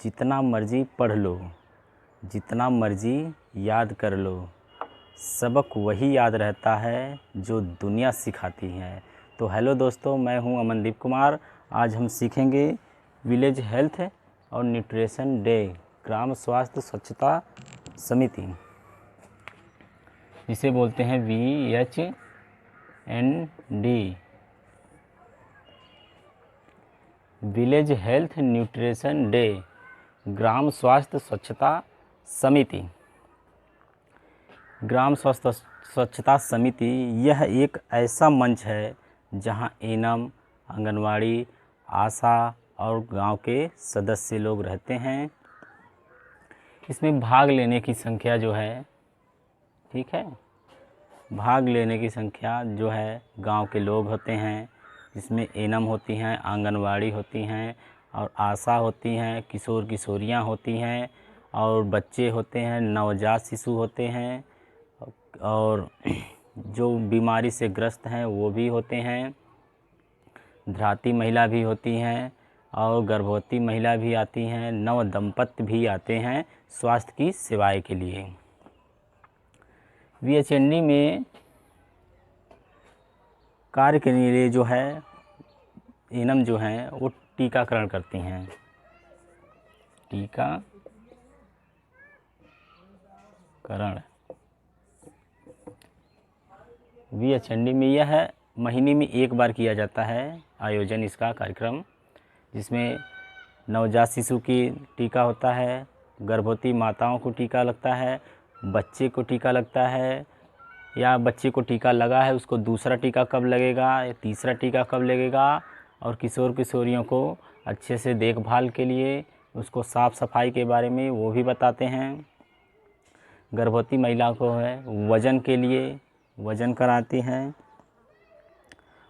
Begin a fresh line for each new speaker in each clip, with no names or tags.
जितना मर्जी पढ़ लो, जितना मर्जी याद कर लो, सबक वही याद रहता है जो दुनिया सिखाती है। तो हेलो दोस्तों, मैं हूं अमनदीप कुमार। आज हम सीखेंगे विलेज हेल्थ और न्यूट्रिशन डे, ग्राम स्वास्थ्य स्वच्छता समिति, जिसे बोलते हैं VHND, village health nutrition day, ग्राम स्वास्थ्य स्वच्छता समिति। ग्राम स्वास्थ्य स्वच्छता समिति यह एक ऐसा मंच है जहां एनम, आंगनवाड़ी, आशा और गांव के सदस्य लोग रहते हैं। इसमें भाग लेने की संख्या जो है, ठीक है, भाग लेने की संख्या जो है गांव के लोग होते हैं, जिसमें एनम होती हैं, आंगनवाड़ी होती हैं और आशा होती हैं, किशोर किशोरियां होती हैं और बच्चे होते हैं, नवजात शिशु होते हैं और जो बीमारी से ग्रस्त हैं वो भी होते हैं, धात्री महिला भी होती हैं और गर्भवती महिला भी आती हैं, नव दंपत्ति भी आते हैं स्वास्थ्य की सेवाएं के लिए। VHND में कार्य के लिए जो है एनम जो हैं वो टीकाकरण करती हैं। टीकाकरण VHND में यह महीने में एक बार किया जाता है आयोजन इसका कार्यक्रम, जिसमें नवजात शिशु की टीका होता है, गर्भवती माताओं को टीका लगता है, बच्चे को टीका लगता है या बच्चे को टीका लगा है उसको दूसरा टीका कब लगेगा या तीसरा टीका कब लगेगा, और किशोर किशोरियों को अच्छे से देखभाल के लिए उसको साफ़ सफाई के बारे में वो भी बताते हैं। गर्भवती महिला को है वज़न के लिए वज़न कराती हैं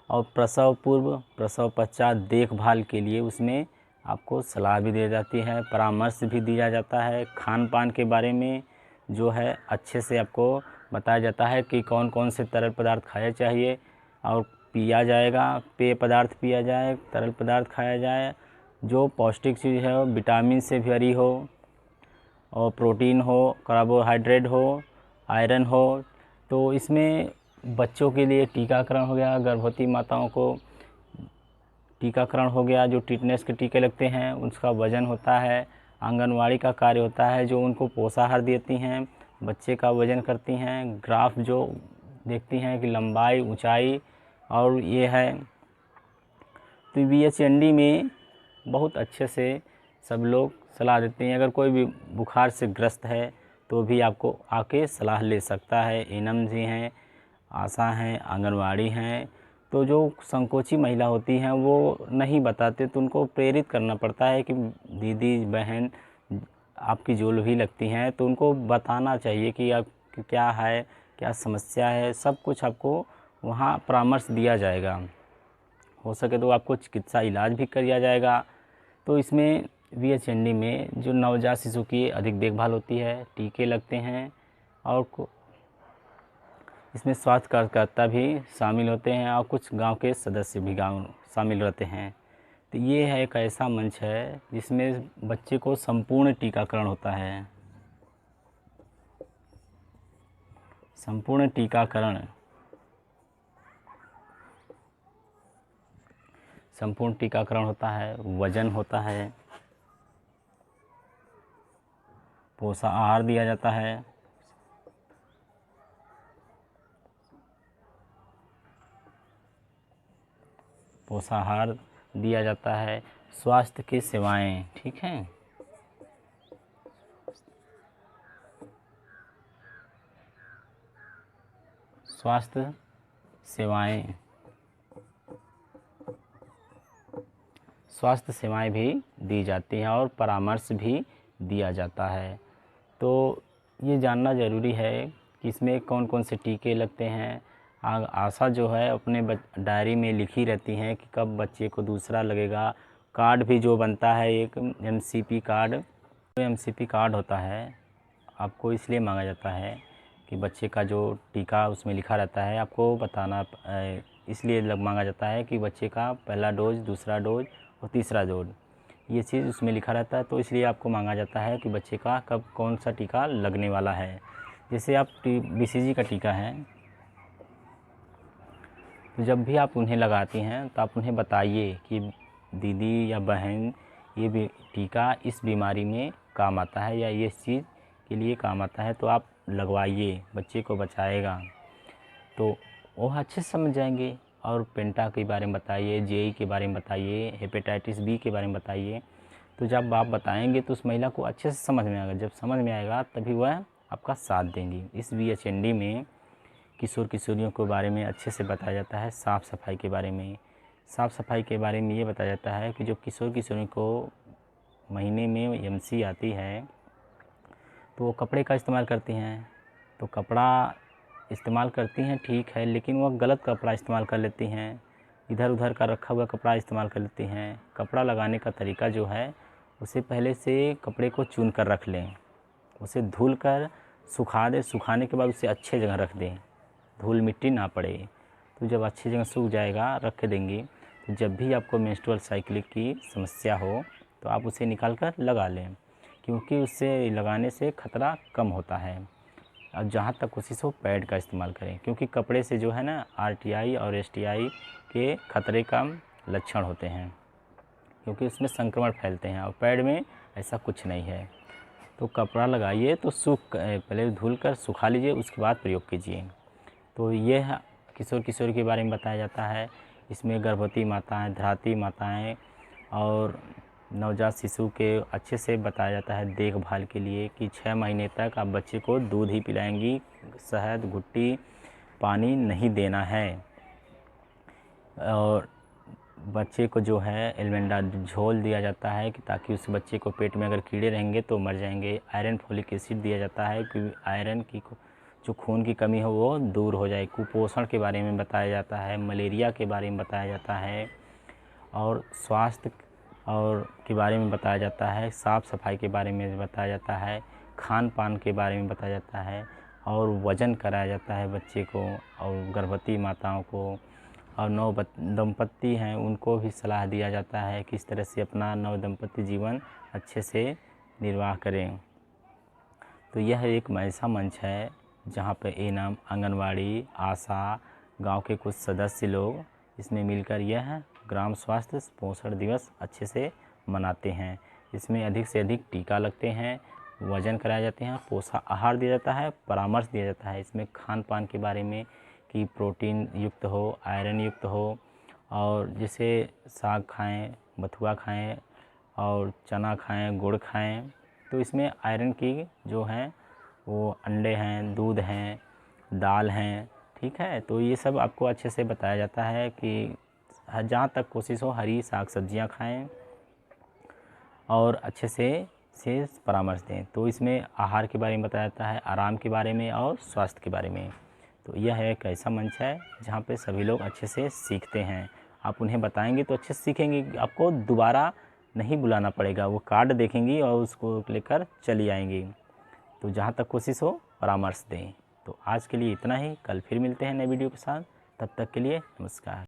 और प्रसव पूर्व प्रसव पश्चात देखभाल के लिए उसमें आपको सलाह भी दी जाती है, परामर्श भी दिया जाता है। खान पान के बारे में जो है अच्छे से आपको बताया जाता है कि कौन कौन से तरल पदार्थ खाया चाहिए और पिया जाएगा, पेय पदार्थ पिया जाए, तरल पदार्थ खाया जाए, जो पौष्टिक चीज़ है विटामिन से भरी हो और प्रोटीन हो, कार्बोहाइड्रेट हो, आयरन हो। तो इसमें बच्चों के लिए टीकाकरण हो गया, गर्भवती माताओं को टीकाकरण हो गया, जो टिटनेस के टीके लगते हैं उसका वज़न होता है। आंगनवाड़ी का कार्य होता है जो उनको पोषाहार देती हैं, बच्चे का वज़न करती हैं, ग्राफ जो देखती हैं कि लंबाई, ऊंचाई और ये है। तो VHND में बहुत अच्छे से सब लोग सलाह देते हैं। अगर कोई भी बुखार से ग्रस्त है तो भी आपको आके सलाह ले सकता है। एनम जी हैं, आशा हैं, आंगनवाड़ी हैं। तो जो संकोची महिला होती हैं वो नहीं बताते, तो उनको प्रेरित करना पड़ता है कि दीदी बहन आपकी जो भी लगती हैं तो उनको बताना चाहिए कि आप क्या है, क्या समस्या है, सब कुछ आपको वहाँ परामर्श दिया जाएगा। हो सके तो आपको चिकित्सा इलाज भी किया जाएगा। तो इसमें VHND में जो नवजात शिशु की अधिक देखभाल होती है, टीके लगते हैं और इसमें स्वास्थ्य कार्यकर्ता भी शामिल होते हैं और कुछ गांव के सदस्य भी गांव शामिल रहते हैं। तो ये है एक ऐसा मंच है जिसमें बच्चे को संपूर्ण टीकाकरण होता है। संपूर्ण टीकाकरण, संपूर्ण टीकाकरण होता है, वजन होता है, पोषाहार दिया जाता है, पोषाहार दिया जाता है, स्वास्थ्य की सेवाएं, ठीक हैं, स्वास्थ्य सेवाएं, स्वास्थ्य सेवाएं भी दी जाती हैं और परामर्श भी दिया जाता है। तो ये जानना ज़रूरी है कि इसमें कौन कौन से टीके लगते हैं। आशा जो है अपने डायरी में लिखी रहती हैं कि कब बच्चे को दूसरा लगेगा। कार्ड भी जो बनता है एक MCP कार्ड, तो MCP कार्ड होता है, आपको इसलिए मांगा जाता है कि बच्चे का जो टीका उसमें लिखा रहता है आपको बताना, इसलिए मांगा जाता है कि बच्चे का पहला डोज, दूसरा डोज और तीसरा डोज ये चीज़ उसमें लिखा रहता है, तो इसलिए आपको मांगा जाता है कि बच्चे का कब कौन सा टीका लगने वाला है। जैसे आप BCG का टीका है, तो जब भी आप उन्हें लगाती हैं तो आप उन्हें बताइए कि दीदी या बहन ये भी टीका इस बीमारी में काम आता है या ये इस चीज़ के लिए काम आता है, तो आप लगवाइए, बच्चे को बचाएगा। तो वो अच्छे से समझ जाएंगे। और पेंटा के बारे में बताइए, JE के बारे में बताइए, हेपेटाइटिस B के बारे में बताइए। तो जब आप बताएंगे तो उस महिला को अच्छे से समझ में आएगा। जब समझ में आएगा तभी वह आपका साथ देंगी। इस BHND में किशोर किशोरियों के बारे में अच्छे से बताया जाता है। साफ़ सफाई के बारे में, साफ़ सफाई के बारे में ये बताया जाता है कि जो किशोर किशोरियों को महीने में MC आती है तो वो कपड़े का इस्तेमाल करती हैं। तो कपड़ा इस्तेमाल करती हैं ठीक है, लेकिन वह गलत कपड़ा इस्तेमाल कर लेती हैं, इधर उधर का रखा हुआ कपड़ा इस्तेमाल कर लेती हैं। कपड़ा लगाने का तरीका जो है, उसे पहले से कपड़े को चुन कर रख लें, उसे धुल कर सुखा दें। सुखाने के बाद उसे अच्छे जगह रख दें, धूल मिट्टी ना पड़े। तो जब अच्छी जगह सूख जाएगा, रख देंगी, तो जब भी आपको मेंस्ट्रुअल साइकिल की समस्या हो तो आप उसे निकाल कर लगा लें, क्योंकि उससे लगाने से खतरा कम होता है। अब जहाँ तक कोशिश हो पैड का इस्तेमाल करें, क्योंकि कपड़े से जो है ना RTI और STI के खतरे का लक्षण होते हैं, क्योंकि उसमें संक्रमण फैलते हैं, और पैड में ऐसा कुछ नहीं है। तो कपड़ा लगाइए तो पहले धुल कर सुखा लीजिए, उसके बाद प्रयोग कीजिए। तो यह किशोर किशोरी के बारे में बताया जाता है। इसमें गर्भवती माताएं, धात्री माताएं और नवजात शिशु के अच्छे से बताया जाता है देखभाल के लिए कि 6 महीने तक आप बच्चे को दूध ही पिलाएंगी, शहद, घुट्टी, पानी नहीं देना है। और बच्चे को जो है एल्वेंडा झोल दिया जाता है कि ताकि उस बच्चे को पेट में अगर कीड़े रहेंगे तो मर जाएंगे। आयरन फोलिक एसिड दिया जाता है कि आयरन की जो खून की कमी हो वो दूर हो जाए। कुपोषण के बारे में बताया जाता है, मलेरिया के बारे में बताया जाता है, और स्वास्थ्य और के बारे में बताया जाता है, साफ़ सफाई के बारे में बताया जाता है, खान पान के बारे में बताया जाता है, और वज़न कराया जाता है बच्चे को और गर्भवती माताओं को। और नव दंपत्ति हैं उनको भी सलाह दिया जाता है किस तरह से अपना नव दंपत्ति जीवन अच्छे से निर्वाह करें। तो यह एक ऐसा मंच है जहाँ पर एनम, आंगनवाड़ी, आशा, गांव के कुछ सदस्य लोग इसमें मिलकर यह ग्राम स्वास्थ्य पोषण दिवस अच्छे से मनाते हैं। इसमें अधिक से अधिक टीका लगते हैं, वज़न कराए जाते हैं, पोषण आहार दिया जाता है, परामर्श दिया जाता है। इसमें खान पान के बारे में कि प्रोटीन युक्त हो, आयरन युक्त हो, और जैसे साग खाएं, बथुआ खाएं और चना खाएं, गुड़ खाएं। तो इसमें आयरन की जो है वो अंडे हैं, दूध हैं, दाल हैं, ठीक है। तो ये सब आपको अच्छे से बताया जाता है कि जहाँ तक कोशिश हो हरी साग सब्जियाँ खाएं और अच्छे से परामर्श दें। तो इसमें आहार के बारे में बताया जाता है, आराम के बारे में और स्वास्थ्य के बारे में। तो यह एक ऐसा मंच है जहाँ पे सभी लोग अच्छे से सीखते हैं। आप उन्हें बताएंगे तो अच्छे से सीखेंगे, आपको दोबारा नहीं बुलाना पड़ेगा, वो कार्ड देखेंगी और उसको लेकर चली आएंगी। तो जहाँ तक कोशिश हो परामर्श दें। तो आज के लिए इतना ही, कल फिर मिलते हैं नए वीडियो के साथ, तब तक के लिए नमस्कार।